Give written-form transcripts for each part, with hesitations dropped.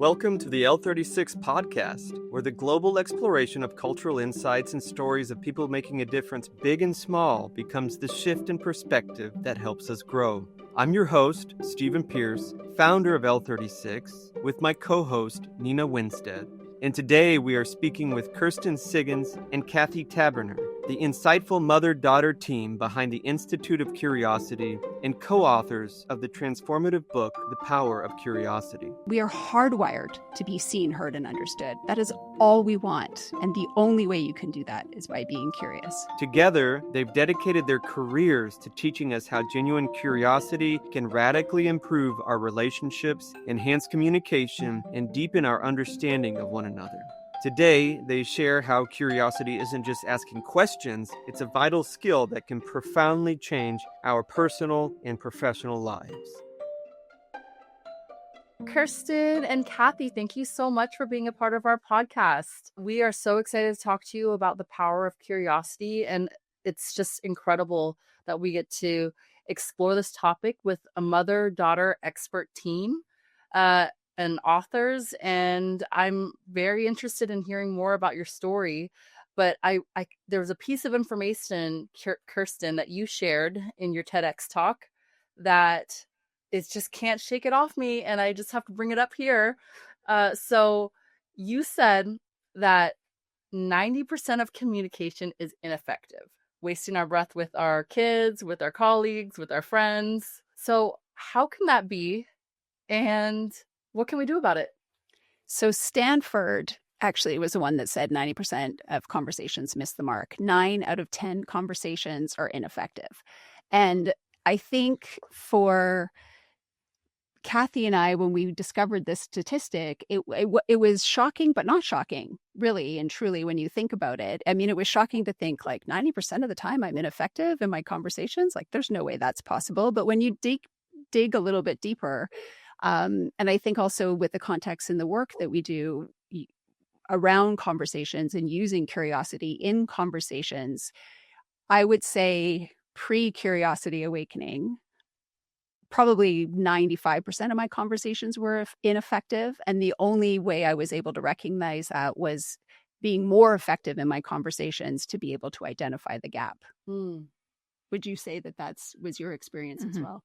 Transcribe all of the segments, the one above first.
Welcome to the L36 Podcast, where the global exploration of cultural insights and stories of people making a difference big and small becomes the shift in perspective that helps us grow. I'm your host, Stephen Pearce, founder of L36, with my co-host, Nina Winstead. And today we are speaking with Kirsten Siggins and Kathy Taberner, the insightful mother-daughter team behind the Institute of Curiosity and co-authors of the transformative book, The Power of Curiosity. We are hardwired to be seen, heard, and understood. That is all we want. And the only way you can do that is by being curious. Together, they've dedicated their careers to teaching us how genuine curiosity can radically improve our relationships, enhance communication, and deepen our understanding of one another. Today, they share how curiosity isn't just asking questions, it's a vital skill that can profoundly change our personal and professional lives. Kirsten and Kathy, thank you so much for being a part of our podcast. We are so excited to talk to you about the power of curiosity, and it's just incredible that we get to explore this topic with a mother-daughter expert team and authors, and I'm very interested in hearing more about your story. But there was a piece of information, Kirsten, that you shared in your TEDx talk that it just can't shake it off me, and I just have to bring it up here. So you said that 90% of communication is ineffective, wasting our breath with our kids, with our colleagues, with our friends. So how can that be? And what can we do about it? So Stanford actually was the one that said 90% of conversations miss the mark. 9 out of 10 conversations are ineffective. And I think for Kathy and I, when we discovered this statistic, it was shocking, but not shocking, really and truly, when you think about it. I mean, it was shocking to think like 90% of the time I'm ineffective in my conversations. Like, there's no way that's possible. But when you dig a little bit deeper, and I think also with the context in the work that we do around conversations and using curiosity in conversations, I would say pre-curiosity awakening, probably 95% of my conversations were ineffective. And the only way I was able to recognize that was being more effective in my conversations to be able to identify the gap. Would you say that was your experience as well?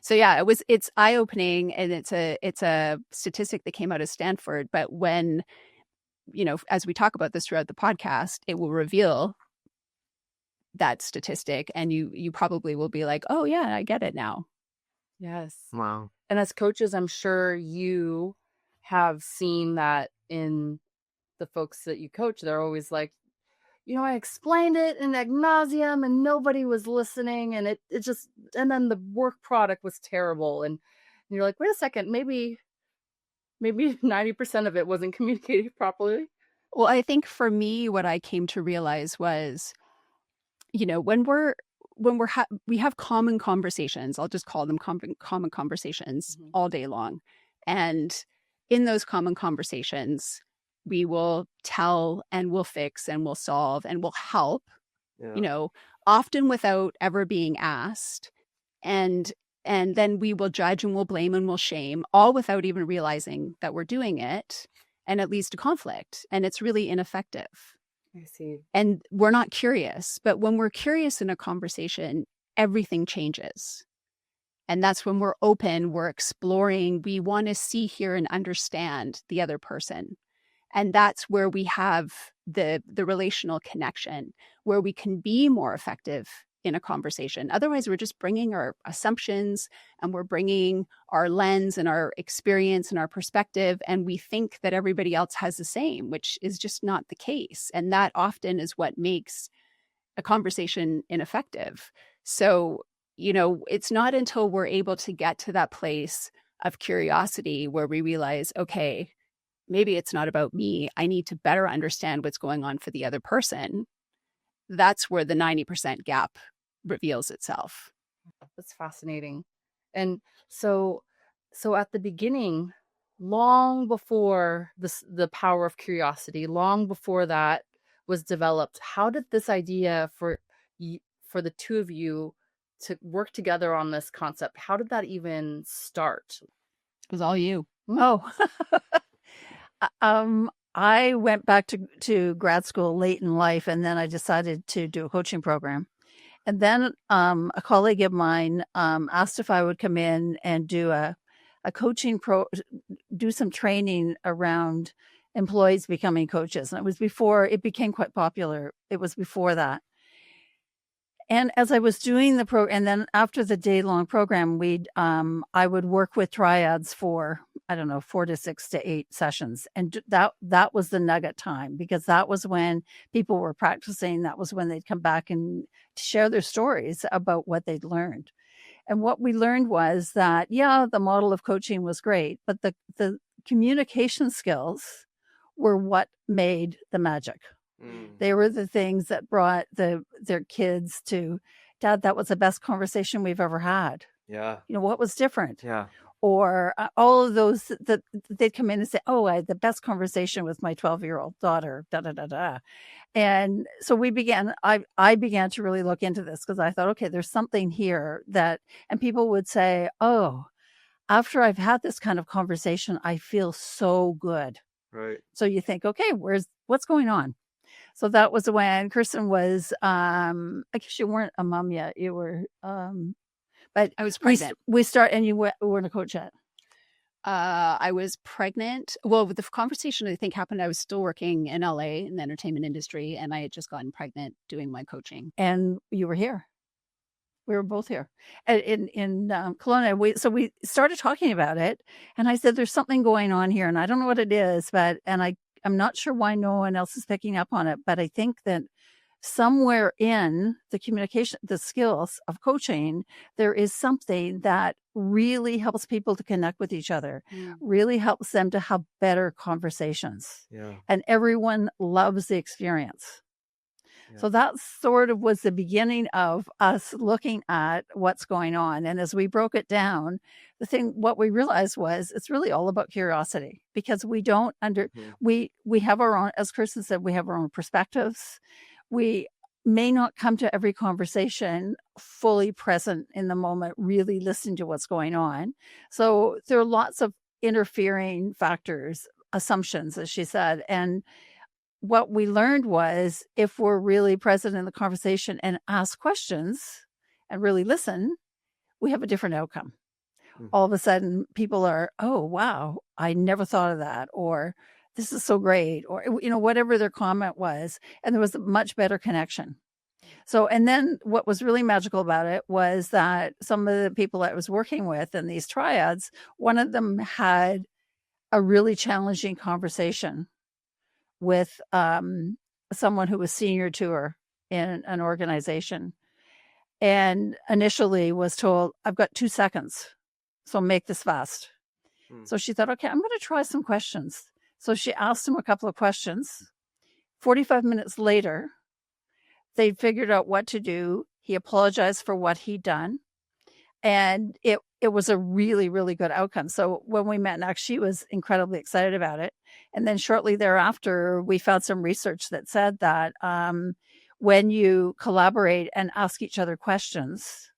So yeah, it's eye-opening, and it's a statistic that came out of Stanford. But when, as we talk about this throughout the podcast, it will reveal that statistic, and you probably will be like, oh yeah, I get it now. Yes. Wow. And as coaches, I'm sure you have seen that in the folks that you coach. They're always like, I explained it in ad nauseum and nobody was listening, and and then the work product was terrible. And you're like, wait a second, maybe 90% of it wasn't communicated properly. Well, I think for me, what I came to realize was, when we have common conversations, I'll just call them common conversations all day long. And in those common conversations, we will tell and we'll fix and we'll solve and we'll help, often without ever being asked. And then we will judge and we'll blame and we'll shame, all without even realizing that we're doing it. And it leads to conflict, and it's really ineffective. I see. And we're not curious, but when we're curious in a conversation, everything changes. And that's when we're open, we're exploring, we want to see, hear, and understand the other person. And that's where we have the relational connection, where we can be more effective in a conversation. Otherwise, we're just bringing our assumptions, and we're bringing our lens and our experience and our perspective, and we think that everybody else has the same, which is just not the case. And that often is what makes a conversation ineffective. So, it's not until we're able to get to that place of curiosity where we realize, okay, maybe it's not about me. I need to better understand what's going on for the other person. That's where the 90% gap reveals itself. That's fascinating. And so at the beginning, long before the power of curiosity, long before that was developed, how did this idea for the two of you to work together on this concept, how did that even start? It was all you. Oh, I went back to grad school late in life, and then I decided to do a coaching program. And then a colleague of mine asked if I would come in and do a coaching do some training around employees becoming coaches. And it was before it became quite popular. It was before that. And as I was doing the program, and then after the day-long program, I would work with triads for, I don't know, 4 to 6 to 8 sessions. And that was the nugget time, because that was when people were practicing. That was when they'd come back and share their stories about what they'd learned. And what we learned was that, yeah, the model of coaching was great, but the communication skills were what made the magic. They were the things that brought their kids to, Dad, that was the best conversation we've ever had. Yeah. What was different? Yeah. Or all of those that they'd come in and say, oh, I had the best conversation with my 12-year-old daughter, da, da, da, da. And so I began to really look into this, because I thought, okay, there's something here and people would say, oh, after I've had this kind of conversation, I feel so good. Right. So you think, okay, what's going on? So that was when Kirsten was, I guess you weren't a mom yet. You were, but I was pregnant. And you weren't a coach yet. I was pregnant. Well, the conversation I think happened, I was still working in LA in the entertainment industry, and I had just gotten pregnant doing my coaching. And you were here. We were both here in Kelowna. So we started talking about it, and I said, there's something going on here, and I don't know what it is, I'm not sure why no one else is picking up on it, but I think that somewhere in the communication, the skills of coaching, there is something that really helps people to connect with each other, really helps them to have better conversations. Yeah. And everyone loves the experience. Yeah. So that sort of was the beginning of us looking at what's going on. And as we broke it down, what we realized was it's really all about curiosity, because we don't we have our own, as Kirsten said, we have our own perspectives. We may not come to every conversation fully present in the moment, really listening to what's going on. So there are lots of interfering factors, assumptions, as she said. And what we learned was, if we're really present in the conversation and ask questions and really listen, we have a different outcome. All of a sudden, people are, oh, wow, I never thought of that. Or this is so great. Or, whatever their comment was. And there was a much better connection. So, and then what was really magical about it was that some of the people I was working with in these triads, one of them had a really challenging conversation with someone who was senior to her in an organization, and initially was told, I've got 2 seconds, so make this fast. So she thought, okay, I'm going to try some questions. So she asked him a couple of questions. 45 minutes later, they figured out what to do. He apologized for what he'd done. And it was a really, really good outcome. So when we met next, she was incredibly excited about it. And then shortly thereafter, we found some research that said that when you collaborate and ask each other questions,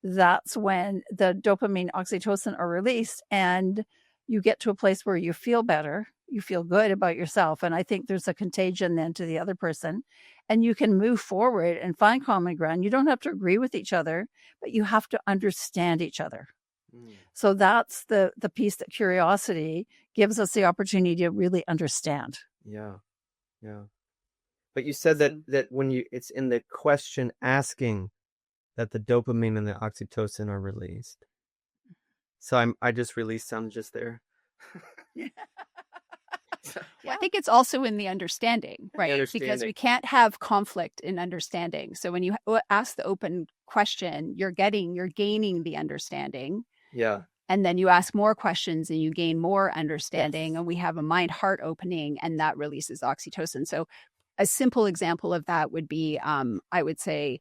that's when the dopamine, oxytocin are released, and you get to a place where you feel better, you feel good about yourself. And I think there's a contagion then to the other person, and you can move forward and find common ground. You don't have to agree with each other, but you have to understand each other. So that's the piece that curiosity gives us the opportunity to really understand. Yeah. Yeah. But you said that when it's in the question asking that the dopamine and the oxytocin are released. So I just released some just there. Well, I think it's also in the understanding, right? Because we can't have conflict in understanding. So when you ask the open question, you're gaining the understanding. Yeah. And then you ask more questions and you gain more understanding. And we have a mind-heart opening, and that releases oxytocin. So a simple example of that would be, I would say,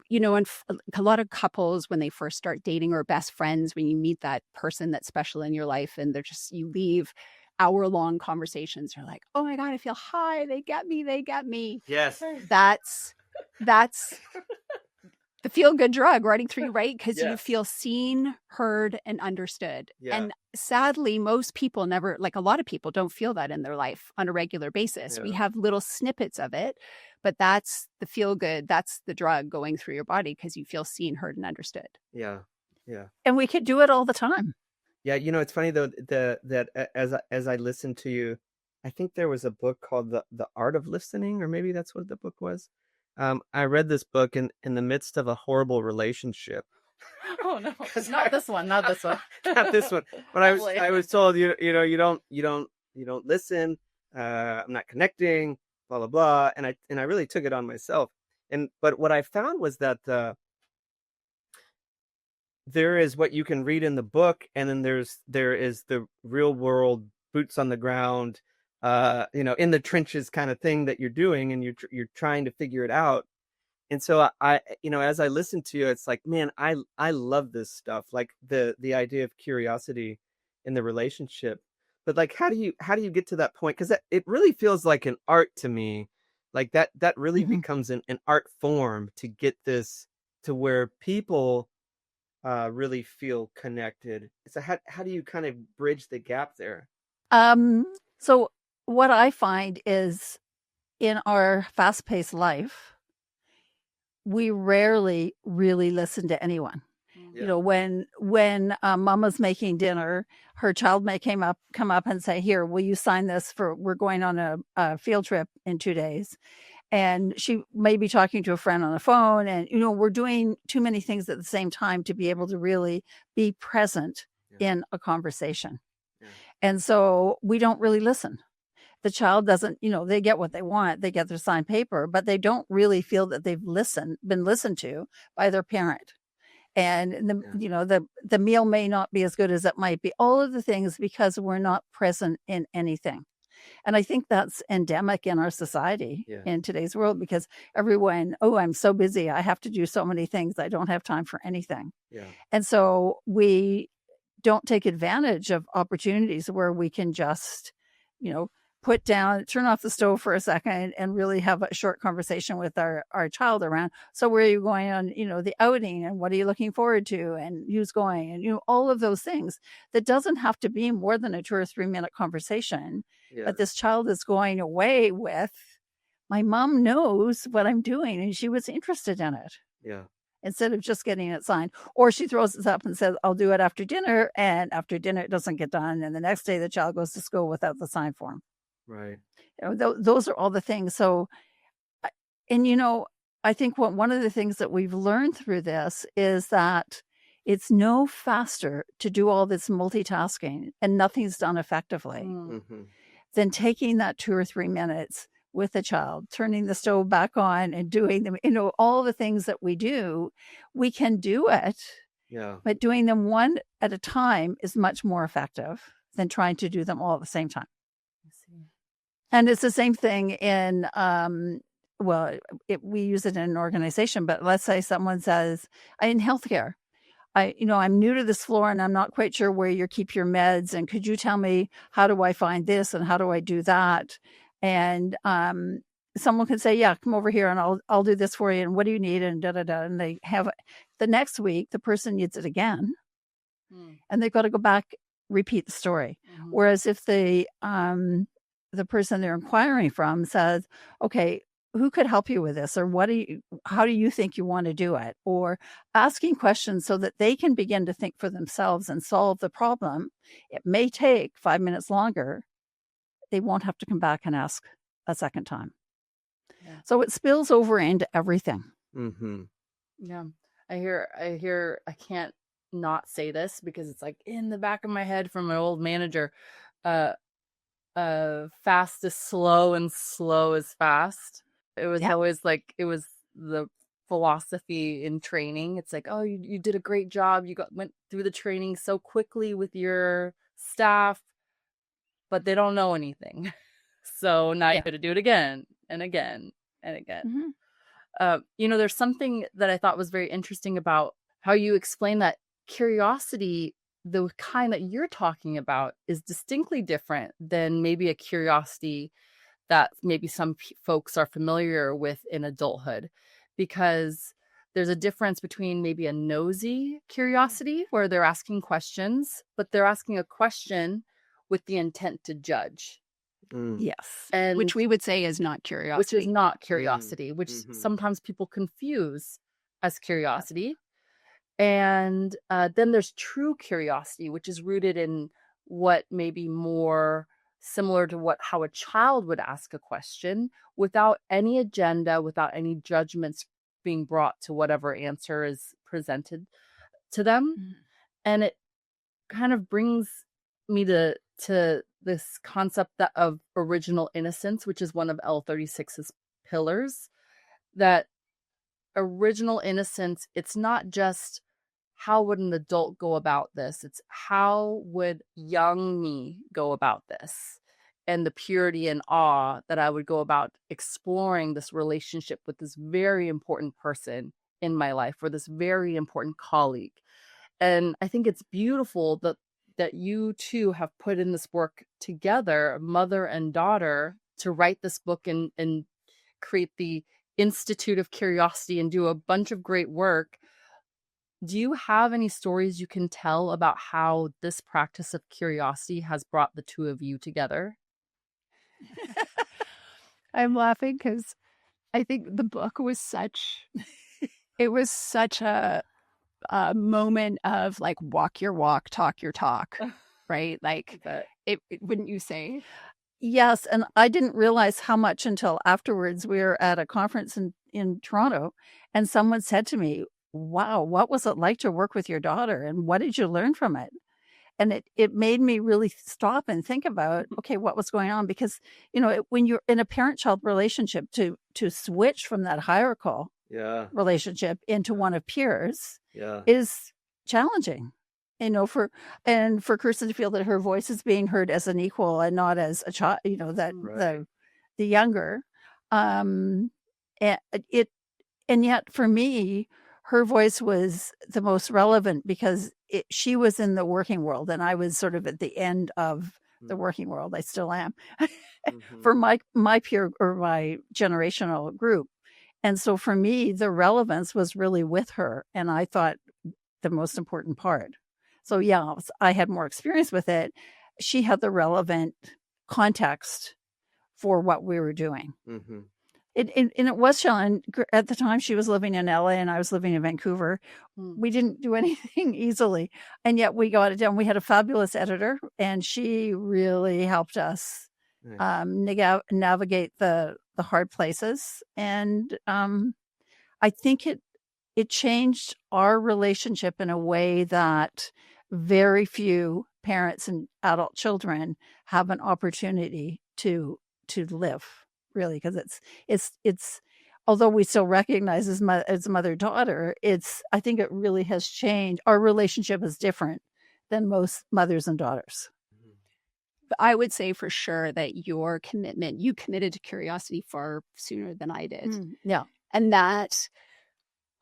in a lot of couples, when they first start dating or best friends, when you meet that person that's special in your life, and you leave hour-long conversations, you're like, oh my God, I feel high. They get me. Yes. That's the feel-good drug running through you, right? Because you Yes. feel seen, heard, and understood. Yeah. And sadly, most people never, like a lot of people don't feel that in their life on a regular basis. We Yeah. have little snippets of it, but that's the feel-good, that's the drug going through your body because you feel seen, heard, and understood. Yeah. Yeah. And we could do it all the time. Yeah, it's funny though as I listened to you, I think there was a book called the Art of Listening, or maybe that's what the book was. I read this book in the midst of a horrible relationship. Oh no, 'Cause not this one, not this one. Not this one, but I was told you don't listen. I'm not connecting. Blah blah blah, and I really took it on myself. But what I found was that there is what you can read in the book, and then there is the real world, boots on the ground, in the trenches kind of thing that you're doing, and you're trying to figure it out. And so I as I listen to you, it's like, man, I love this stuff, like the idea of curiosity in the relationship. But like, how do you get to that point? Because it really feels like an art to me, like that really becomes an art form to get this to where people really feel connected. So how do you kind of bridge the gap there? So what I find is in our fast-paced life, we rarely really listen to anyone. Yeah. When mama's making dinner, her child may come up and say, here, will you sign this we're going on a field trip in 2 days. And she may be talking to a friend on the phone, and, we're doing too many things at the same time to be able to really be present in a conversation. Yeah. And so we don't really listen. The child doesn't, they get what they want. They get their signed paper, but they don't really feel that they've been listened to by their parent. And the meal may not be as good as it might be. All of the things because we're not present in anything. And I think that's endemic in our society in today's world, because everyone, I'm so busy. I have to do so many things. I don't have time for anything. Yeah. And so we don't take advantage of opportunities where we can just, put down, turn off the stove for a second and really have a short conversation with our child around. So where are you going on, the outing, and what are you looking forward to, and who's going, and, all of those things. That doesn't have to be more than a 2 or 3 minute conversation. Yeah. But this child is going away with, my mom knows what I'm doing and she was interested in it. Yeah. Instead of just getting it signed. Or she throws this up and says, I'll do it after dinner. And after dinner, it doesn't get done. And the next day the child goes to school without the sign form. Right. Those are all the things. So, and I think one of the things that we've learned through this is that it's no faster to do all this multitasking and nothing's done effectively than taking that 2 or 3 minutes with a child, turning the stove back on and doing them, all the things that we do. We can do it, but doing them one at a time is much more effective than trying to do them all at the same time. And it's the same thing in, we use it in an organization, but let's say someone says, in healthcare, I'm new to this floor and I'm not quite sure where you keep your meds. And could you tell me, how do I find this and how do I do that? And someone can say, yeah, come over here and I'll do this for you. And what do you need? And And they have the next week, the person needs it again. And they've got to go back, repeat the story. Whereas if the person they're inquiring from says, okay, who could help you with this? Or how do you think you want to do it? Or asking questions so that they can begin to think for themselves and solve the problem. It may take 5 minutes longer. They won't have to come back and ask a second time. Yeah. So it spills over into everything. Yeah. I hear, I can't not say this because it's like in the back of my head from an old manager, fast is slow and slow is fast. It was always like, it was the philosophy in training. It's like, oh, you did a great job. You went through the training so quickly with your staff, but they don't know anything. So now you got to do it again and again and again. There's something that I thought was very interesting about how you explain that curiosity, the kind that you're talking about, is distinctly different than maybe a curiosity that maybe some folks are familiar with in adulthood, because there's a difference between maybe a nosy curiosity where they're asking questions, but they're asking a question with the intent to judge. Yes. And which we would say is not curiosity. which is not curiosity, which Mhm. sometimes people confuse as curiosity. And then there's true curiosity, which is rooted in what may be more similar to how a child would ask a question without any agenda, without any judgments being brought to whatever answer is presented to them. Mm. And it kind of brings me to this concept of original innocence, which is one of L36's pillars. That original innocence, it's not just how would an adult go about this, it's how would young me go about this, and the purity and awe that I would go about exploring this relationship with this very important person in my life, or this very important colleague. And I think it's beautiful that you two have put in this work together, mother and daughter, to write this book and create the Institute of Curiosity and do a bunch of great work. Do you have any stories you can tell about how this practice of curiosity has brought the two of you together? I'm laughing because I think the book was it was such a moment of like walk your walk, talk your talk, right? Like wouldn't you say? Yes. And I didn't realize how much until afterwards. We were at a conference in Toronto, and someone said to me, wow, what was it like to work with your daughter? And what did you learn from it? And it made me really stop and think about, okay, what was going on? Because, when you're in a parent-child relationship, to switch from that hierarchical relationship into one of peers is challenging. For Kirsten to feel that her voice is being heard as an equal and not as a child, the younger, and yet for me, her voice was the most relevant because she was in the working world and I was sort of at the end of the working world. I still am for my peer or my generational group. And so for me, the relevance was really with her. And I thought the most important part. So yeah, I had more experience with it. She had the relevant context for what we were doing. Mm-hmm. And it was challenging. At the time, she was living in LA and I was living in Vancouver. We didn't do anything easily. And yet we got it done. We had a fabulous editor and she really helped us navigate the hard places. And I think it changed our relationship in a way that very few parents and adult children have an opportunity to live, really, because it's although we still recognize as mother-daughter, I think it really has changed. Our relationship is different than most mothers and daughters. But I would say for sure that you committed to curiosity far sooner than I did. Yeah. And that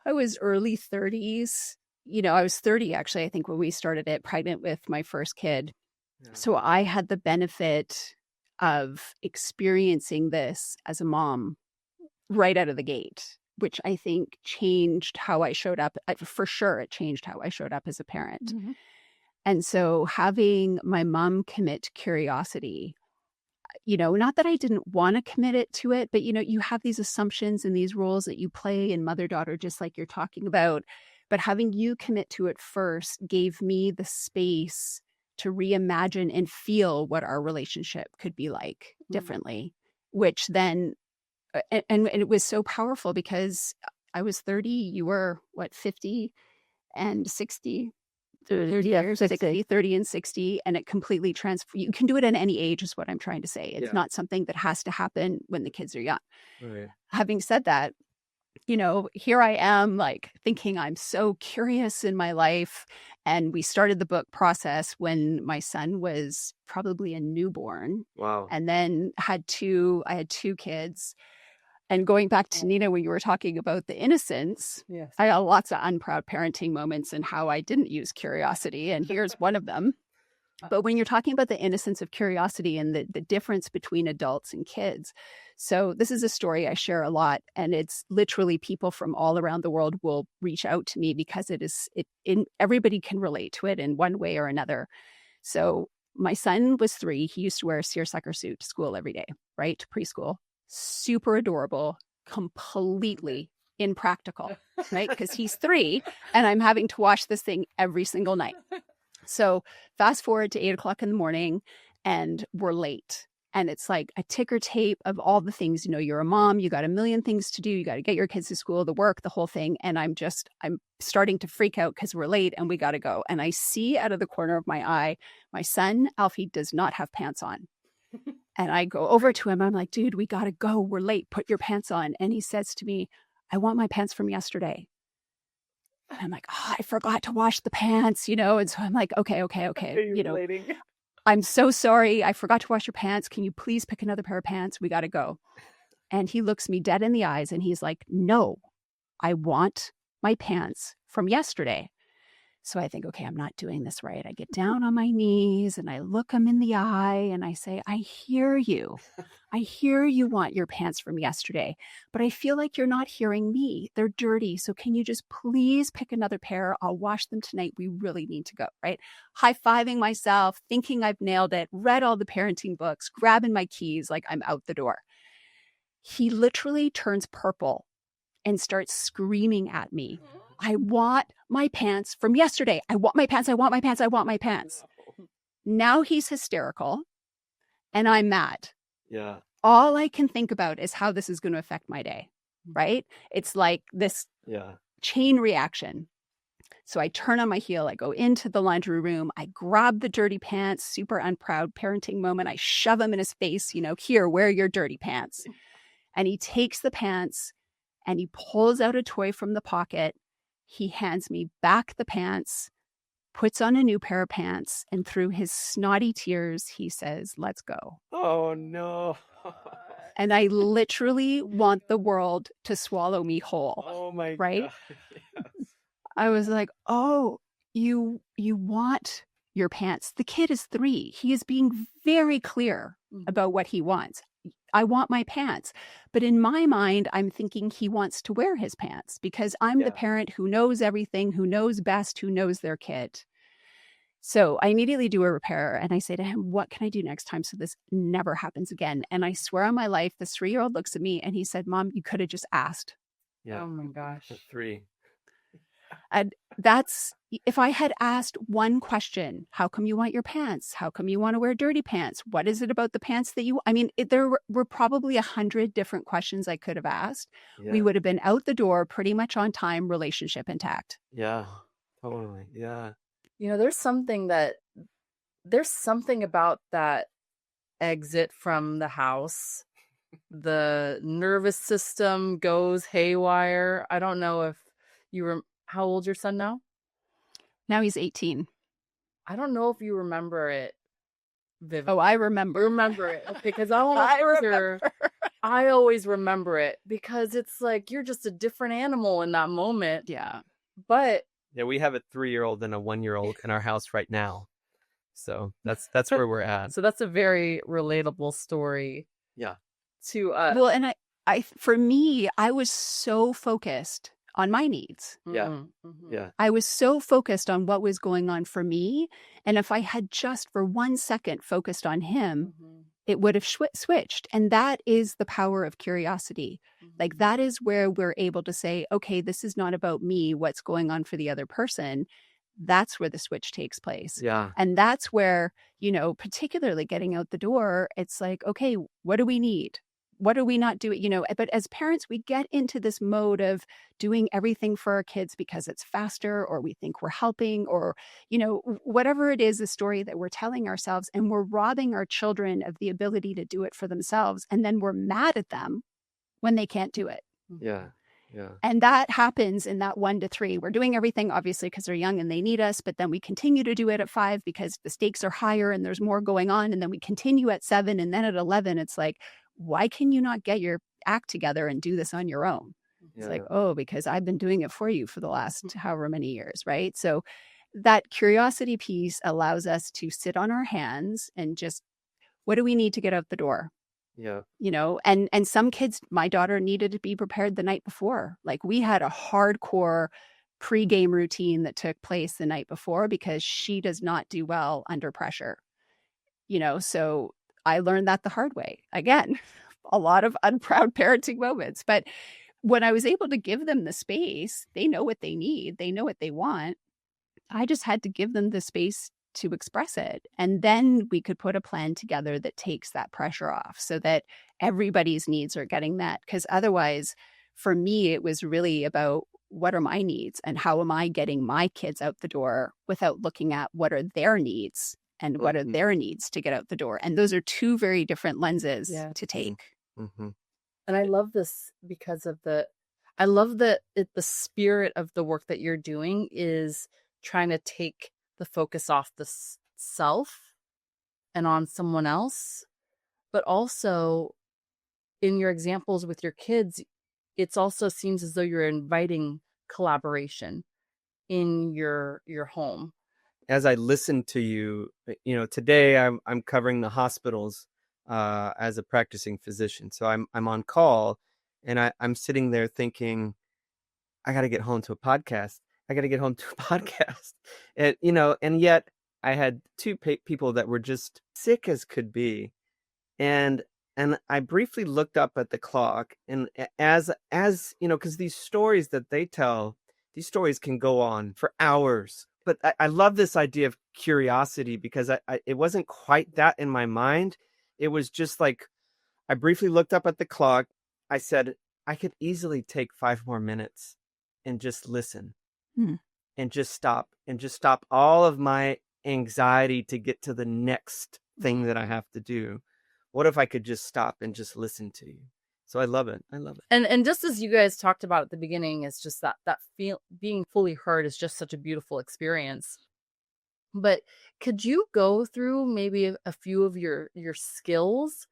I was early 30s. I was 30, actually, I think, when we started it, pregnant with my first kid. Yeah. So I had the benefit of experiencing this as a mom right out of the gate, which I think changed how I showed up. For sure, it changed how I showed up as a parent. Mm-hmm. And so having my mom commit to curiosity, not that I didn't want to commit it to it, but, you have these assumptions and these roles that you play in mother-daughter, just like you're talking about. But having you commit to it first gave me the space to reimagine and feel what our relationship could be like differently, which then, and it was so powerful because I was 30, you were, 50 and 60? 30 years, 60, 30 and 60, and it completely you can do it at any age is what I'm trying to say. It's not something that has to happen when the kids are young. Right. Having said that, here I am thinking I'm so curious in my life. And we started the book process when my son was probably a newborn. Wow. And then I had two kids. And going back to Nina, when you were talking about the innocence, yes. I had lots of unproud parenting moments and how I didn't use curiosity. And here's one of them. But when you're talking about the innocence of curiosity and the difference between adults and kids, so this is a story I share a lot, and it's literally people from all around the world will reach out to me because everybody can relate to it in one way or another. So my son was 3. He used to wear a seersucker suit to school every day, right? To preschool. Super adorable, completely impractical, right? Because he's 3 and I'm having to wash this thing every single night. So fast forward to 8 o'clock in the morning and we're late. And it's like a ticker tape of all the things, you're a mom, you got a million things to do. You got to get your kids to school, the work, the whole thing. And I'm starting to freak out because we're late and we got to go. And I see out of the corner of my eye, my son, Alfie, does not have pants on. And I go over to him. I'm like, dude, we got to go. We're late. Put your pants on. And he says to me, I want my pants from yesterday. And I'm like, I forgot to wash the pants, And so I'm like, okay. I'm so sorry. I forgot to wash your pants. Can you please pick another pair of pants? We got to go. And he looks me dead in the eyes and he's like, no, I want my pants from yesterday. So I think, okay, I'm not doing this right. I get down on my knees and I look him in the eye and I say, I hear you. I hear you want your pants from yesterday, but I feel like you're not hearing me. They're dirty. So can you just please pick another pair? I'll wash them tonight. We really need to go, right? High-fiving myself, thinking I've nailed it, read all the parenting books, grabbing my keys like I'm out the door. He literally turns purple and starts screaming at me. I want my pants from yesterday. I want my pants. I want my pants. I want my pants. Now he's hysterical and I'm mad. Yeah. All I can think about is how this is going to affect my day, right? It's like this chain reaction. So I turn on my heel. I go into the laundry room. I grab the dirty pants, super unproud parenting moment. I shove them in his face, here, wear your dirty pants. And he takes the pants and he pulls out a toy from the pocket. He hands me back the pants, puts on a new pair of pants, and through his snotty tears, he says, let's go. Oh, no. And I literally want the world to swallow me whole. Oh, my right? God. Yes. I was like, oh, you want your pants. The kid is 3. He is being very clear about what he wants. I want my pants. But in my mind, I'm thinking he wants to wear his pants because I'm the parent who knows everything, who knows best, who knows their kid. So I immediately do a repair and I say to him, what can I do next time so this never happens again? And I swear on my life, this 3-year-old looks at me and he said, Mom, you could have just asked. Yeah. Oh my gosh. 3. And that's, if I had asked one question, how come you want your pants? How come you want to wear dirty pants? What is it about the pants that there were probably 100 different questions I could have asked. Yeah. We would have been out the door pretty much on time, relationship intact. Yeah, totally. Yeah. There's something about that exit from the house. The nervous system goes haywire. I don't know if you were, how old's your son now? Now he's 18. I don't know if you remember it vividly. Oh, I remember. Remember it. Because I always remember it because it's like you're just a different animal in that moment. Yeah. But yeah, we have a 3-year-old and a 1-year-old in our house right now. So that's where we're at. So that's a very relatable story. Yeah. To us. Well, and I for me, I was so focused on my needs. Yeah. Mm-hmm. Yeah. I was so focused on what was going on for me. And if I had just for 1 second focused on him, it would have switched. And that is the power of curiosity. Like that is where we're able to say, okay, this is not about me, what's going on for the other person. That's where the switch takes place. Yeah. And that's where, particularly getting out the door, it's like, okay, what do we need? What are we not doing? But as parents, we get into this mode of doing everything for our kids because it's faster or we think we're helping or, whatever it is, the story that we're telling ourselves, and we're robbing our children of the ability to do it for themselves. And then we're mad at them when they can't do it. Yeah. Yeah. And that happens in that 1 to 3. We're doing everything, obviously, because they're young and they need us. But then we continue to do it at 5 because the stakes are higher and there's more going on. And then we continue at 7. And then at 11, it's like, why can you not get your act together and do this on your own? It's like, oh, because I've been doing it for you for the last however many years, right? So that curiosity piece allows us to sit on our hands and just, what do we need to get out the door? Yeah. And some kids, my daughter needed to be prepared the night before. Like, we had a hardcore pre-game routine that took place the night before because she does not do well under pressure. So I learned that the hard way. Again, a lot of unproud parenting moments. But when I was able to give them the space, they know what they need. They know what they want. I just had to give them the space to express it. And then we could put a plan together that takes that pressure off so that everybody's needs are getting met. Because otherwise, for me, it was really about what are my needs and how am I getting my kids out the door without looking at what are their needs and what are their needs to get out the door. And those are two very different lenses to take. Mm-hmm. And I love this because of the spirit of the work that you're doing is trying to take the focus off the self and on someone else. But also in your examples with your kids, it also seems as though you're inviting collaboration in your home. As I listen to you, today I'm covering the hospitals as a practicing physician. So I'm on call, and I'm sitting there thinking, I got to get home to a podcast. And yet I had two people that were just sick as could be, and I briefly looked up at the clock, and as because these stories that they tell, these stories can go on for hours. But I love this idea of curiosity because it wasn't quite that in my mind. It was just like, I briefly looked up at the clock. I said, I could easily take 5 more minutes and just listen and just stop all of my anxiety to get to the next thing that I have to do. What if I could just stop and just listen to you? So I love it. And just as you guys talked about at the beginning, it's just that being fully heard is just such a beautiful experience. But could you go through maybe a few of your skills,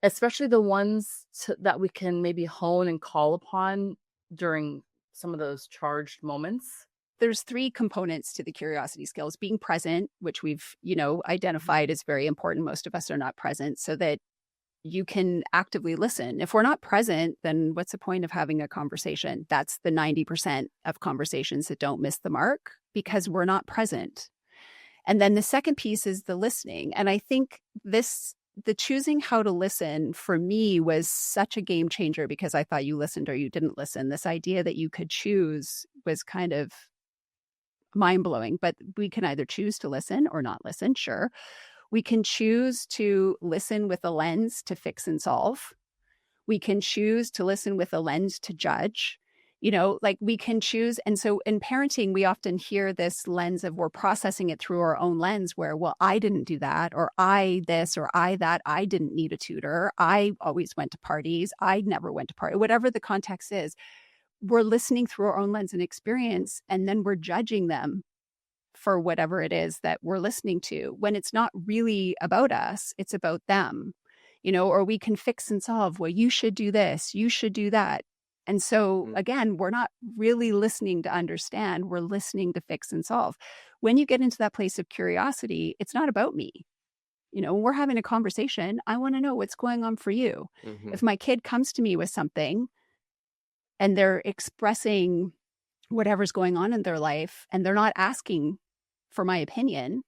especially the ones that we can maybe hone and call upon during some of those charged moments? There's 3 components to the curiosity skills. Being present, which we've, identified as very important. Most of us are not present, so that you can actively listen. If we're not present, then what's the point of having a conversation? That's the 90% of conversations that don't miss the mark because we're not present. And then the second piece is the listening. And I think the choosing how to listen for me was such a game changer because I thought you listened or you didn't listen. This idea that you could choose was kind of mind-blowing, but we can either choose to listen or not listen, sure. We can choose to listen with a lens to fix and solve. We can choose to listen with a lens to judge. We can choose. And so in parenting, we often hear this lens of we're processing it through our own lens where, well, I didn't do that, or I this, or I that, I didn't need a tutor. I always went to parties. I never went to parties, whatever the context is. We're listening through our own lens and experience, and then we're judging them for whatever it is that we're listening to when it's not really about us, it's about them, or we can fix and solve, well, you should do this, you should do that. And so again, we're not really listening to understand, we're listening to fix and solve. When you get into that place of curiosity, it's not about me. When we're having a conversation, I want to know what's going on for you. Mm-hmm. If my kid comes to me with something and they're expressing whatever's going on in their life and they're not asking for my opinion,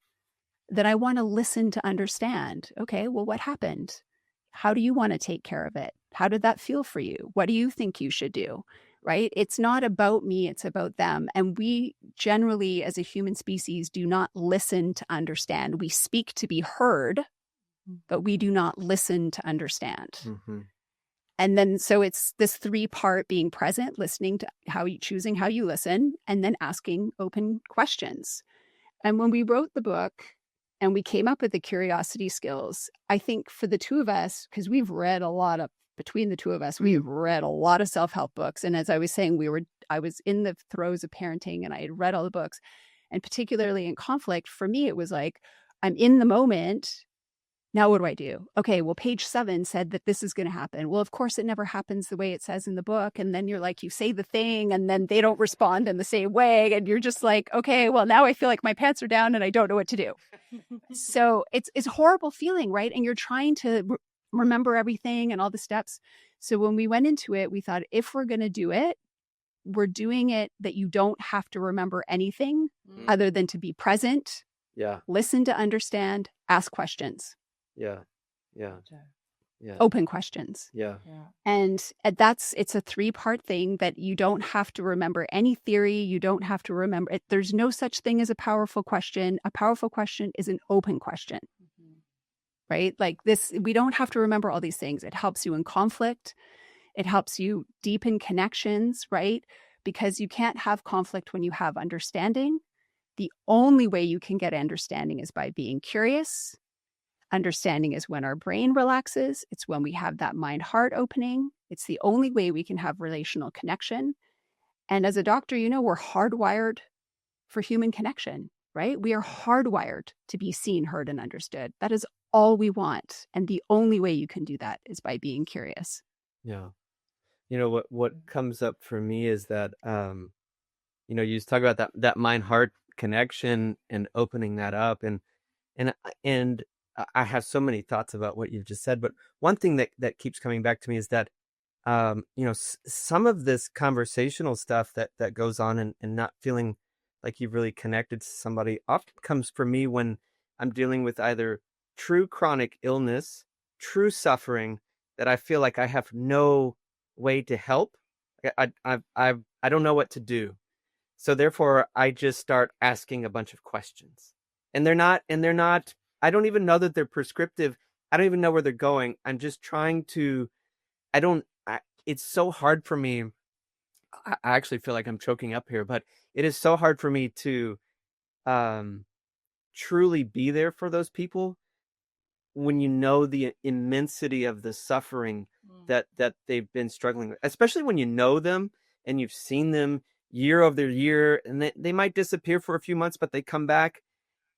then I want to listen to understand. Okay, well, what happened? How do you want to take care of it? How did that feel for you? What do you think you should do? Right? It's not about me, it's about them. And we generally, as a human species, do not listen to understand. We speak to be heard, but we do not listen to understand. Mm-hmm. And then, so it's this 3-part: being present, listening to choosing how you listen, and then asking open questions. And when we wrote the book and we came up with the curiosity skills, I think for the two of us, because we've read between the two of us, we've read a lot of self-help books. And as I was saying, I was in the throes of parenting and I had read all the books. And particularly in conflict, for me, it was like, I'm in the moment, Now what do I do? Okay, well, page 7 said that this is going to happen. Well, of course, it never happens the way it says in the book. And then you're like, you say the thing and then they don't respond in the same way. And you're just like, okay, well, now I feel like my pants are down and I don't know what to do. So it's a horrible feeling, right? And you're trying to remember everything and all the steps. So when we went into it, we thought, if we're going to do it, we're doing it that you don't have to remember anything other than to be present, listen to understand, ask questions. Open questions. And it's a 3-part thing that you don't have to remember any theory. You don't have to remember it. There's no such thing as a powerful question. A powerful question is an open question, right? Like this, we don't have to remember all these things. It helps you in conflict. It helps you deepen connections, right? Because you can't have conflict when you have understanding. The only way you can get understanding is by being curious. Understanding is when our brain relaxes. It's when we have that mind-heart opening. It's the only way we can have relational connection. And as a doctor, we're hardwired for human connection, right? We are hardwired to be seen, heard, and understood. That is all we want. And the only way you can do that is by being curious. Yeah. What comes up for me is that, you just talk about that mind-heart connection and opening that up. And I have so many thoughts about what you've just said, but one thing that keeps coming back to me is that, some of this conversational stuff that goes on and not feeling like you've really connected to somebody often comes for me when I'm dealing with either true chronic illness, true suffering that I feel like I have no way to help. I don't know what to do. So therefore I just start asking a bunch of questions. And they're not, I don't even know that they're prescriptive. I don't even know where they're going. I'm just trying to, it's so hard for me. I actually feel like I'm choking up here, but it is so hard for me to truly be there for those people when you know the immensity of the suffering that they've been struggling with, especially when you know them and you've seen them year over year, and they might disappear for a few months, but they come back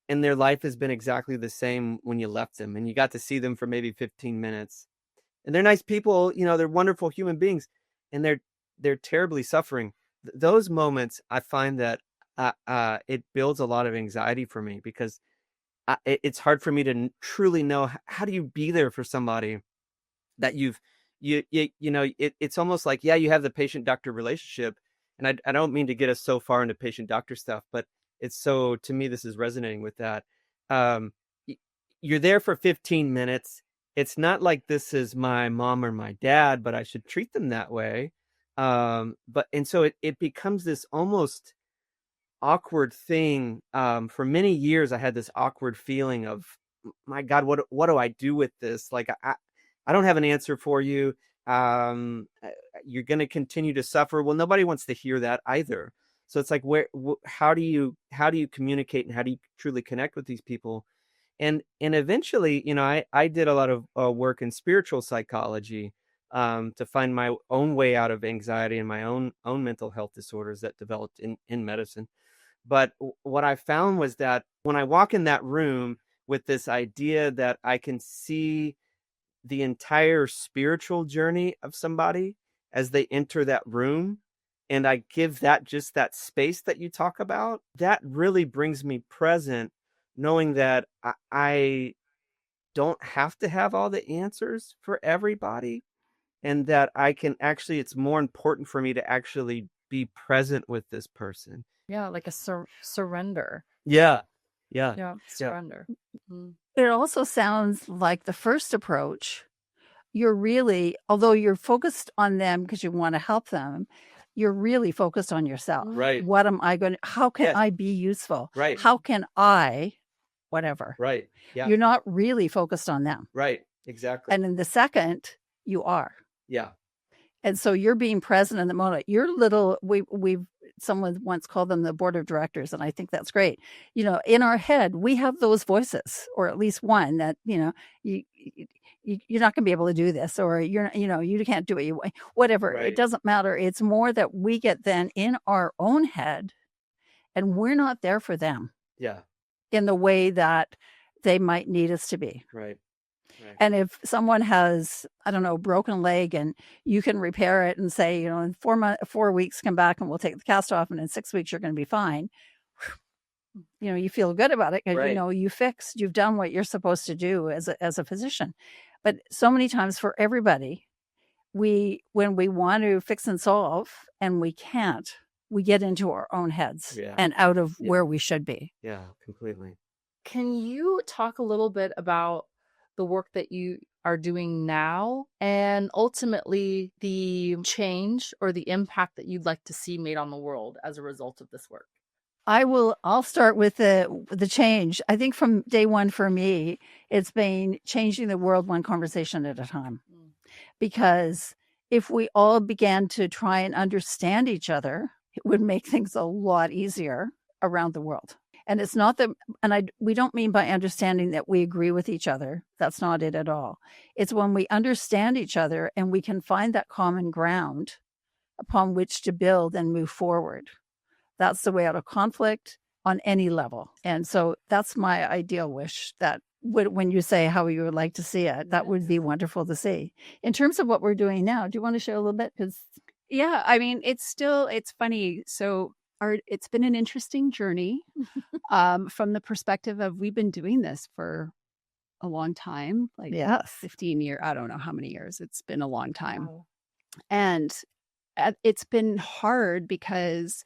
and their life has been exactly the same when you left them, and you got to see them for maybe 15 minutes. And they're nice people, they're wonderful human beings, and they're terribly suffering. Those moments, I find that it builds a lot of anxiety for me, because it's hard for me to truly know, how do you be there for somebody that it's almost like, you have the patient-doctor relationship. And I don't mean to get us so far into patient-doctor stuff, but to me, this is resonating with that. You're there for 15 minutes. It's not like this is my mom or my dad, but I should treat them that way. So it becomes this almost awkward thing. For many years, I had this awkward feeling of, my God, what do I do with this? Like, I don't have an answer for you. You're going to continue to suffer. Well, nobody wants to hear that either. So it's like, how do you communicate, and how do you truly connect with these people? And eventually, I did a lot of work in spiritual psychology to find my own way out of anxiety and my own mental health disorders that developed in medicine. But what I found was that when I walk in that room with this idea that I can see the entire spiritual journey of somebody as they enter that room, and I give that space that you talk about, that really brings me present, knowing that I don't have to have all the answers for everybody, and that I can it's more important for me to actually be present with this person. Yeah, like a surrender. Yeah. Surrender. Mm-hmm. It also sounds like the first approach, you're really, although you're focused on them because you want to help them, you're really focused on yourself. Right. What am I going to, how can I be useful? Right. How can I, whatever. Right. Yeah. You're not really focused on them. Right. Exactly. And in the second, you are. Yeah. And so you're being present in the moment. You're someone once called them the board of directors, and I think that's great. In our head, we have those voices, or at least one that, you're not going to be able to do this, or you can't do it, whatever. Right. It doesn't matter. It's more that we get then in our own head, and we're not there for them. Yeah. In the way that they might need us to be. Right. And if someone has, I don't know, broken leg and you can repair it and say, in 4 weeks, come back and we'll take the cast off, and in 6 weeks, you're going to be fine. You feel good about it because, you've done what you're supposed to do as a physician. But so many times for everybody, when we want to fix and solve and we can't, we get into our own heads and out of where we should be. Yeah, completely. Can you talk a little bit about the work that you are doing now and ultimately the change or the impact that you'd like to see made on the world as a result of this work? I'll start with the change. I think from day one for me, it's been changing the world one conversation at a time. Because if we all began to try and understand each other, it would make things a lot easier around the world. And it's not that, we don't mean by understanding that we agree with each other. That's not it at all. It's when we understand each other and we can find that common ground upon which to build and move forward. That's the way out of conflict on any level. And so that's my ideal wish, that when you say how you would like to see it, that would be wonderful to see. In terms of what we're doing now, do you want to share a little bit? Yeah, I mean, it's funny. So it's been an interesting journey from the perspective of we've been doing this for a long time, 15 years. I don't know how many years. It's been a long time. Wow. And it's been hard because,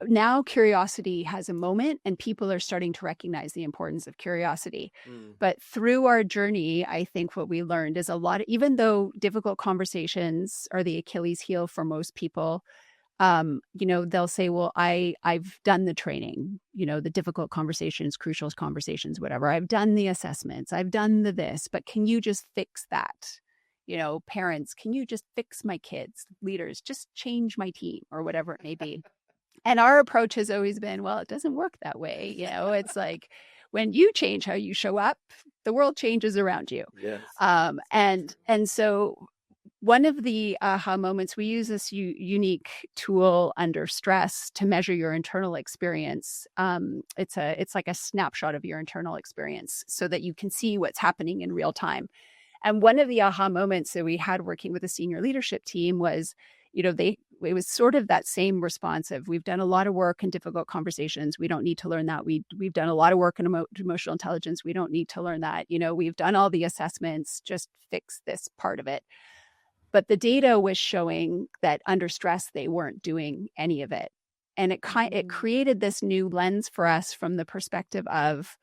now curiosity has a moment and people are starting to recognize the importance of curiosity. But through our journey, I think what we learned is even though difficult conversations are the Achilles heel for most people, they'll say, well, I've done the training, the difficult conversations, crucial conversations, whatever. I've done the assessments, I've done this, but can you just fix that? Parents, can you just fix my kids? Leaders, just change my team or whatever it may be. And our approach has always been, well, it doesn't work that way. It's like when you change how you show up, the world changes around you. Yes. And so one of the aha moments, we use this unique tool under stress to measure your internal experience. It's like a snapshot of your internal experience so that you can see what's happening in real time. And one of the aha moments that we had working with the senior leadership team was, it was sort of that same response of, we've done a lot of work in difficult conversations. We don't need to learn that. We've done a lot of work in emotional intelligence. We don't need to learn that. We've done all the assessments, just fix this part of it. But the data was showing that under stress, they weren't doing any of it. And it created this new lens for us from the perspective of,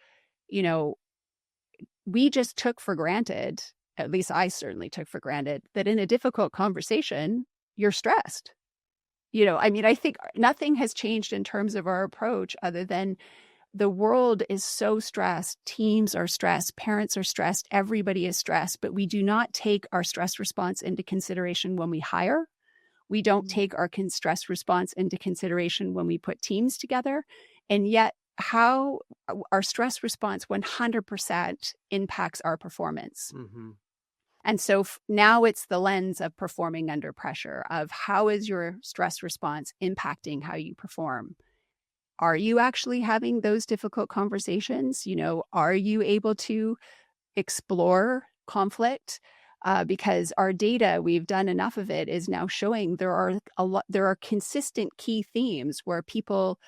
we just took for granted, at least I certainly took for granted, that in a difficult conversation, you're stressed. I think nothing has changed in terms of our approach other than the world is so stressed. Teams are stressed. Parents are stressed. Everybody is stressed. But we do not take our stress response into consideration when we hire. We don't take our stress response into consideration when we put teams together. And yet how our stress response 100% impacts our performance. Mm-hmm. And so now it's the lens of performing under pressure, of how is your stress response impacting how you perform? Are you actually having those difficult conversations? Are you able to explore conflict? Because our data, we've done enough of it, is now showing there are consistent key themes where people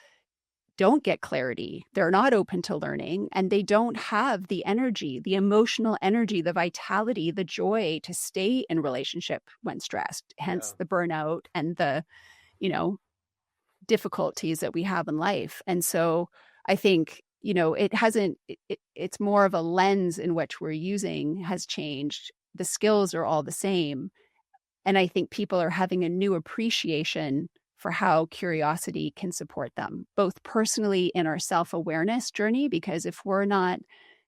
don't get clarity, they're not open to learning, and they don't have the energy, the emotional energy, the vitality, the joy to stay in relationship when stressed, hence the burnout and the, difficulties that we have in life. And so I think, it's more of a lens in which we're using has changed. The skills are all the same. And I think people are having a new appreciation for how curiosity can support them, both personally in our self-awareness journey, because if we're not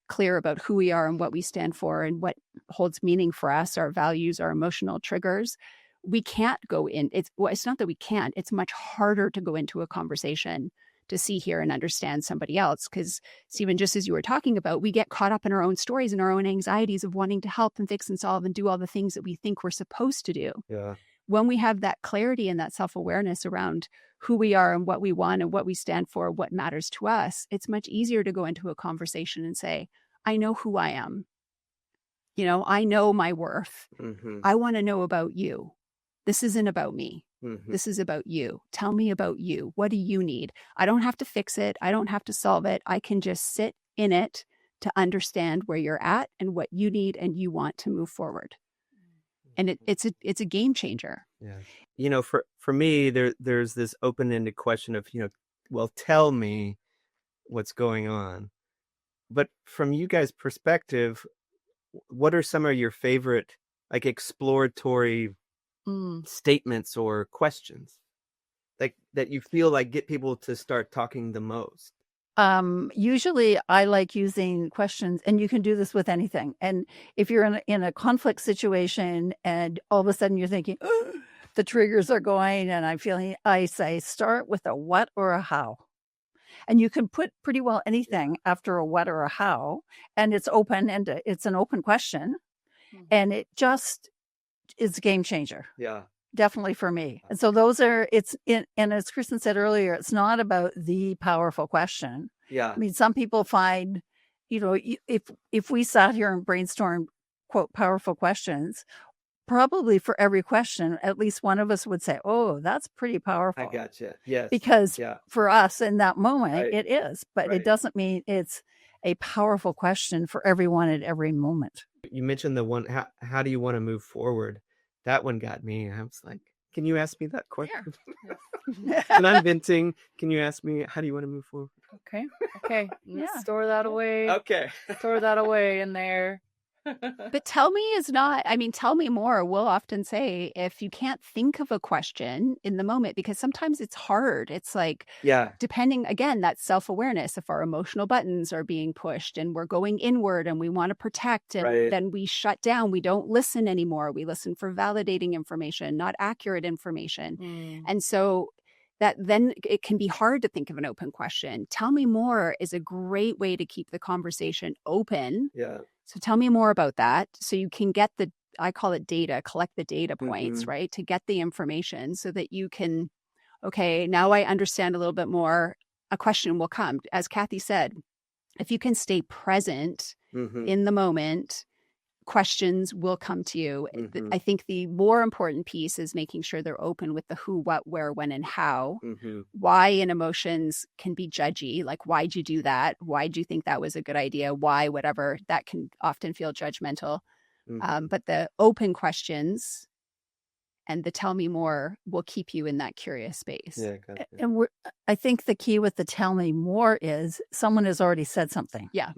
clear about who we are and what we stand for and what holds meaning for us, our values, our emotional triggers, we can't go in. It's not that we can't, it's much harder to go into a conversation to see, hear, and understand somebody else. Because Stephen, just as you were talking about, we get caught up in our own stories and our own anxieties of wanting to help and fix and solve and do all the things that we think we're supposed to do. Yeah. When we have that clarity and that self-awareness around who we are and what we want and what we stand for, what matters to us, it's much easier to go into a conversation and say, I know who I am. I know my worth. Mm-hmm. I want to know about you. This isn't about me. Mm-hmm. This is about you. Tell me about you. What do you need? I don't have to fix it. I don't have to solve it. I can just sit in it to understand where you're at and what you need and you want to move forward. And it's a game changer. Yeah. For me, there's this open-ended question of, well, tell me what's going on. But from you guys' perspective, what are some of your favorite, like, exploratory statements or questions, like, that you feel like get people to start talking the most? Usually I like using questions, and you can do this with anything. And if you're in a conflict situation and all of a sudden you're thinking, the triggers are going and I say, start with a what or a how. And you can put pretty well anything after a what or a how, and it's open and it's an open question. And it just is a game changer. Yeah. Definitely for me. And so and as Kirsten said earlier, it's not about the powerful question. Yeah. I mean, some people find, if we sat here and brainstormed, quote, powerful questions, probably for every question, at least one of us would say, oh, that's pretty powerful. I gotcha. Yes. Because for us in that moment, it is, but Right. it doesn't mean it's a powerful question for everyone at every moment. You mentioned the one, how do you want to move forward? That one got me. I was like, can you ask me that question? When I'm venting, can you ask me, how do you want to move forward? Okay. Yeah. Store that away. Okay. Store that away in there. But tell me is not, tell me more. We'll often say, if you can't think of a question in the moment, because sometimes it's hard. It's like, depending, again, that self-awareness, if our emotional buttons are being pushed and we're going inward and we want to protect, and then we shut down, we don't listen anymore. We listen for validating information, not accurate information. And so that then it can be hard to think of an open question. Tell me more is a great way to keep the conversation open. Yeah. So tell me more about that. So you can get I call it data, collect the data points, right? To get the information so that you can, okay, now I understand a little bit more. A question will come. As Kathy said, if you can stay present in the moment, questions will come to you. I think the more important piece is making sure they're open with the who, what, where, when, and how. Why in emotions can be judgy, like, why'd you do that? Why'd you think that was a good idea? Why, whatever, that can often feel judgmental. But the open questions and the tell me more will keep you in that curious space. Yeah, gotcha. And I think the key with the tell me more is someone has already said something. Yeah.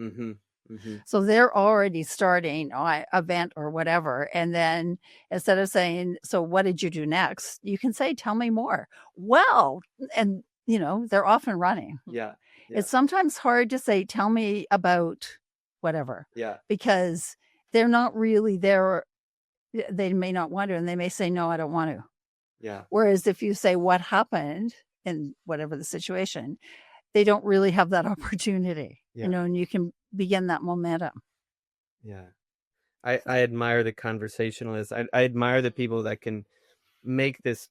So they're already starting a vent or whatever. And then instead of saying, so what did you do next? You can say, tell me more. Well, and they're often running. Yeah. It's sometimes hard to say, tell me about whatever. Yeah. Because they're not really there. They may not want to, and they may say, no, I don't want to. Yeah. Whereas if you say what happened in whatever the situation, they don't really have that opportunity, and you can begin that momentum. Yeah. I admire the conversationalists. I admire the people that can make this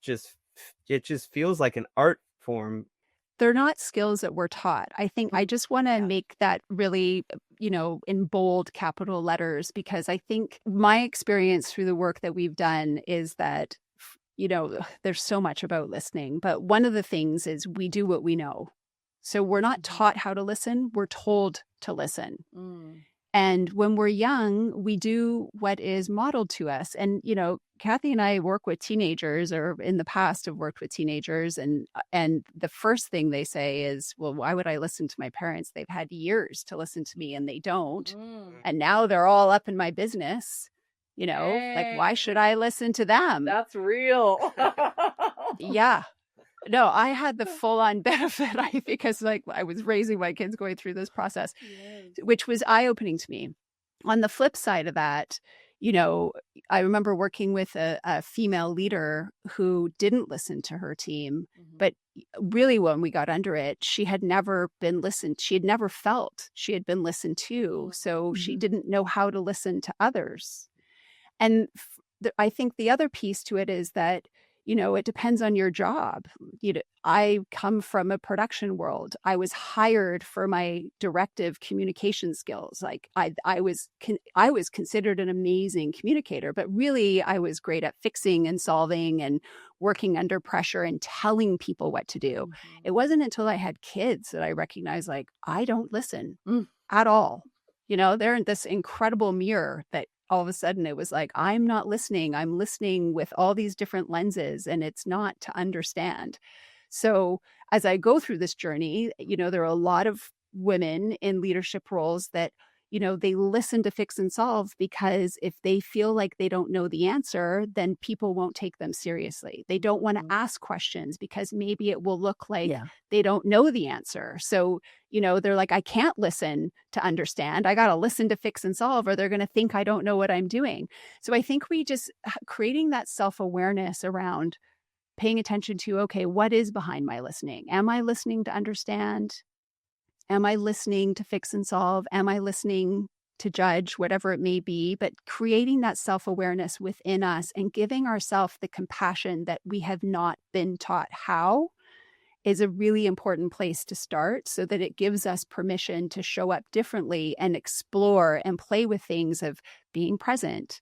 it just feels like an art form. They're not skills that we're taught. I think I just want to make that really, in bold capital letters, because I think my experience through the work that we've done is that, there's so much about listening, but one of the things is we do what we know. So we're not taught how to listen. We're told to listen. And when we're young, we do what is modeled to us. And, Kathy and I work with teenagers, or in the past have worked with teenagers. And the first thing they say is, well, why would I listen to my parents? They've had years to listen to me and they don't. And now they're all up in my business. Like, why should I listen to them? That's real. Yeah. No, I had the full-on benefit, because I was raising my kids going through this process, which was eye-opening to me. On the flip side of that, I remember working with a female leader who didn't listen to her team, but really when we got under it, she had never been listened. She had never felt she had been listened to. So she didn't know how to listen to others. And I think the other piece to it is that it depends on your job. I come from a production world. I was hired for my directive communication skills. Like I was considered an amazing communicator, but really I was great at fixing and solving and working under pressure and telling people what to do. It wasn't until I had kids that I recognized, like, I don't listen at all. They're in this incredible mirror that all of a sudden it was like, I'm not listening. I'm listening with all these different lenses, and it's not to understand. So as I go through this journey, there are a lot of women in leadership roles that, they listen to fix and solve, because if they feel like they don't know the answer, then people won't take them seriously. They don't want to ask questions because maybe it will look like they don't know the answer. So, they're like, I can't listen to understand. I got to listen to fix and solve, or they're going to think I don't know what I'm doing. So I think we just creating that self-awareness around paying attention to, okay, what is behind my listening? Am I listening to understand? Am I listening to fix and solve? Am I listening to judge, whatever it may be? But creating that self-awareness within us and giving ourselves the compassion that we have not been taught how is a really important place to start, so that it gives us permission to show up differently and explore and play with things of being present.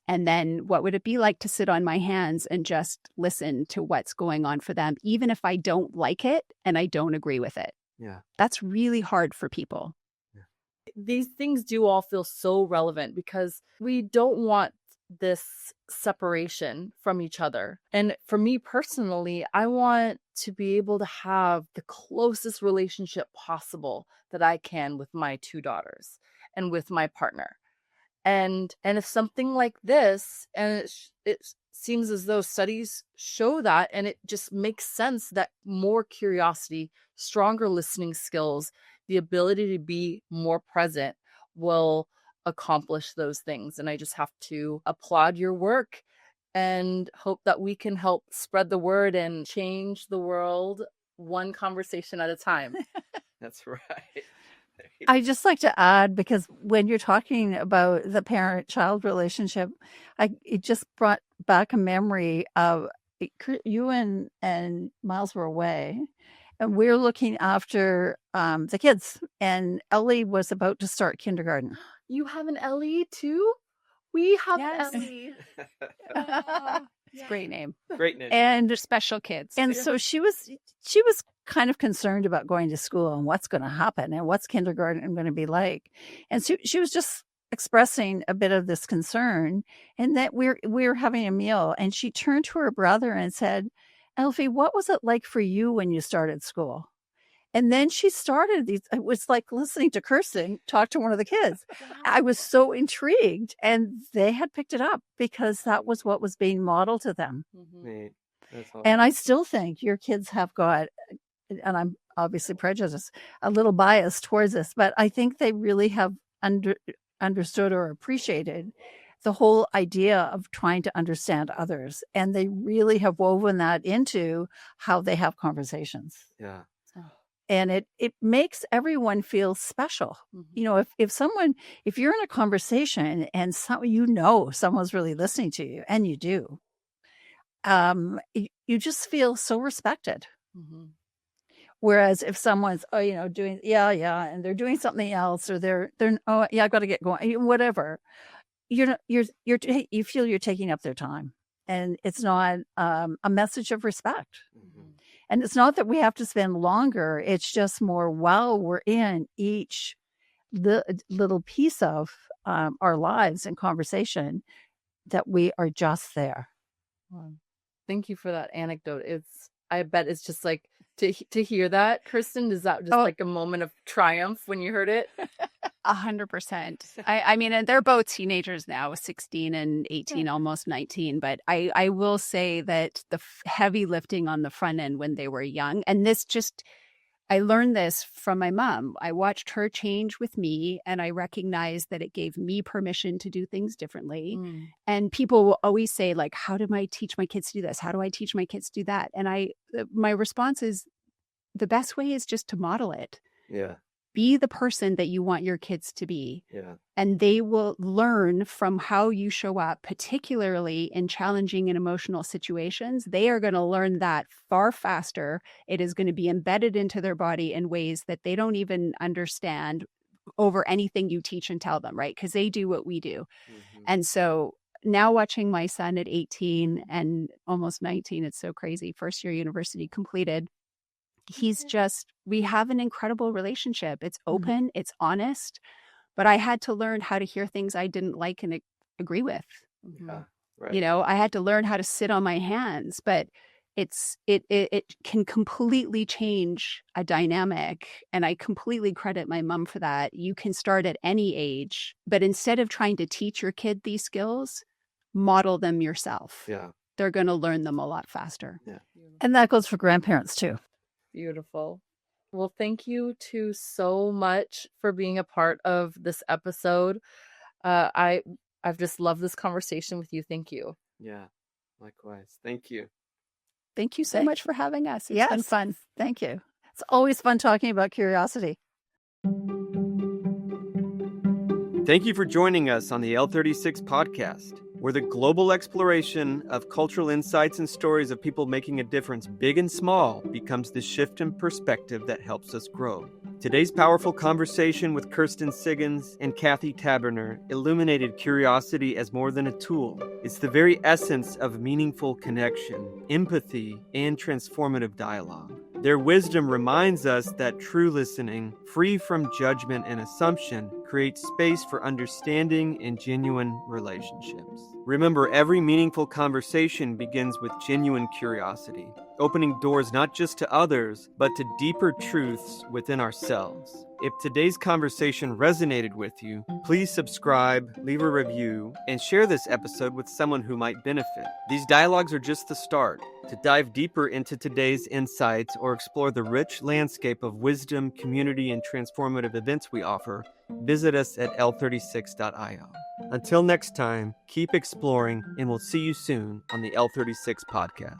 And then what would it be like to sit on my hands and just listen to what's going on for them, even if I don't like it and I don't agree with it? Yeah. That's really hard for people. Yeah. These things do all feel so relevant because we don't want this separation from each other. And for me personally, I want to be able to have the closest relationship possible that I can with my two daughters and with my partner. And if something like this, and it seems as though studies show that, and it just makes sense that more curiosity, stronger listening skills, the ability to be more present will accomplish those things. And I just have to applaud your work and hope that we can help spread the word and change the world one conversation at a time. That's right. I just like to add, because when you're talking about the parent-child relationship, it just brought back a memory of you and Miles were away, and we're looking after the kids, and Ellie was about to start kindergarten. You have an Ellie too? We have Ellie. It's a great name. Great name. And they're special kids. And so she was kind of concerned about going to school and what's going to happen and what's kindergarten going to be like. And so she was just expressing a bit of this concern, and that we're having a meal, and she turned to her brother and said, Elfie, what was it like for you when you started school? And then she started it was like listening to Kirsten talk to one of the kids. Wow. I was so intrigued, and they had picked it up because that was what was being modeled to them. Neat. That's awesome. And I still think your kids have got, and I'm obviously prejudiced, a little bias towards this, but I think they really have understood or appreciated the whole idea of trying to understand others. And they really have woven that into how they have conversations. Yeah. And it makes everyone feel special. Mm-hmm. If you're in a conversation and someone's really listening to you, and you do, you just feel so respected. Mm-hmm. Whereas if someone's, doing, and they're doing something else, or they're, I've got to get going, whatever, you feel you're taking up their time, and it's not a message of respect. Mm-hmm. And it's not that we have to spend longer. It's just more while we're in each little piece of our lives and conversation, that we are just there. Thank you for that anecdote. I bet it's just like to hear that, Kirsten, is that just like a moment of triumph when you heard it? 100%. I mean, and they're both teenagers now, 16 and 18, almost 19. But I will say that the heavy lifting on the front end when they were young, and I learned this from my mom. I watched her change with me, and I recognized that it gave me permission to do things differently. And people will always say, like, how do I teach my kids to do this? How do I teach my kids to do that? And my response is, the best way is just to model it. Yeah. be the person that you want your kids to be. Yeah. And they will learn from how you show up, particularly in challenging and emotional situations. They are going to learn that far faster. It is going to be embedded into their body in ways that they don't even understand over anything you teach and tell them, right? Because they do what we do. Mm-hmm. And so now watching my son at 18 and almost 19, it's so crazy, first year university completed, we have an incredible relationship. It's open, it's honest, but I had to learn how to hear things I didn't like and agree with. Yeah, right. You know, I had to learn how to sit on my hands, but it can completely change a dynamic. And I completely credit my mom for that. You can start at any age, but instead of trying to teach your kid these skills, model them yourself. Yeah. They're going to learn them a lot faster. Yeah. And that goes for grandparents too. Beautiful. Well, thank you two so much for being a part of this episode. I've just loved this conversation with you. Thank you. Yeah, likewise. Thank you. Thank you so much for having us. It's been fun. Thank you. It's always fun talking about curiosity. Thank you for joining us on the L36 Podcast, where the global exploration of cultural insights and stories of people making a difference, big and small, becomes the shift in perspective that helps us grow. Today's powerful conversation with Kirsten Siggins and Kathy Taberner illuminated curiosity as more than a tool. It's the very essence of meaningful connection, empathy, and transformative dialogue. Their wisdom reminds us that true listening, free from judgment and assumption, creates space for understanding and genuine relationships. Remember, every meaningful conversation begins with genuine curiosity, opening doors not just to others, but to deeper truths within ourselves. If today's conversation resonated with you, please subscribe, leave a review, and share this episode with someone who might benefit. These dialogues are just the start. To dive deeper into today's insights or explore the rich landscape of wisdom, community, and transformative events we offer, visit us at L36.io. Until next time, keep exploring, and we'll see you soon on the L36 Podcast.